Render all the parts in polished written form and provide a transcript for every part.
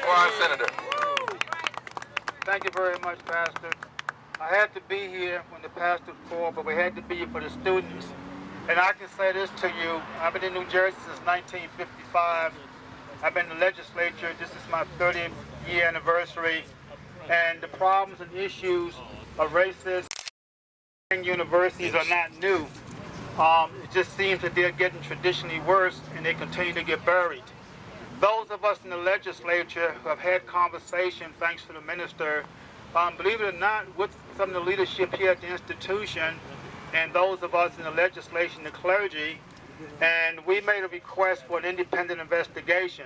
for our senator. Thank you very much, Pastor. I had to be here when the pastor called, but we had to be here for the students. And I can say this to you, I've been in New Jersey since 1955. I've been in the legislature, this is my 30th year anniversary. And the problems and issues of racism in universities are not new. It just seems that they're getting traditionally worse and they continue to get buried. Those of us in the legislature who have had conversation, thanks to the minister, believe it or not, with some of the leadership here at the institution and those of us in the legislation, the clergy, and we made a request for an independent investigation.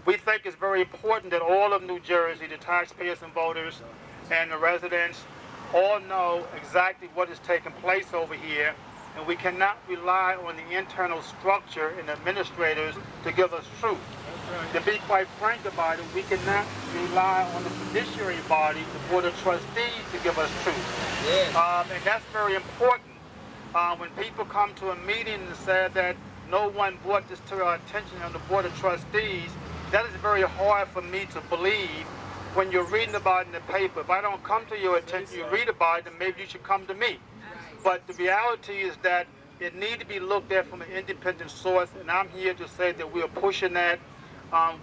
We think it's very important that all of New Jersey, the taxpayers and voters and the residents, all know exactly what is taking place over here, and we cannot rely on the internal structure and administrators to give us truth. To be quite frank about it, we cannot rely on the judiciary body, the Board of Trustees, to give us truth. Yes. And that's very important. When people come to a meeting and say that no one brought this to our attention on the Board of Trustees, that is very hard for me to believe when you're reading about it in the paper. If I don't come to your attention, you read about it, then maybe you should come to me. But the reality is that it needs to be looked at from an independent source, and I'm here to say that we are pushing that.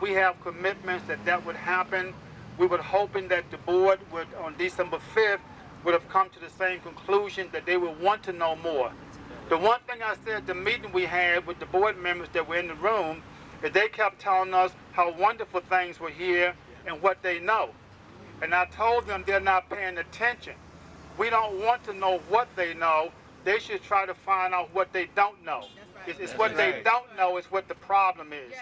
We have commitments that that would happen. We were hoping that the board would, on December 5th, would have come to the same conclusion that they would want to know more. The one thing I said at the meeting we had with the board members that were in the room is they kept telling us how wonderful things were here and what they know. And I told them they're not paying attention. We don't want to know what they know. They should try to find out what they don't know. It's what they don't know is what the problem is.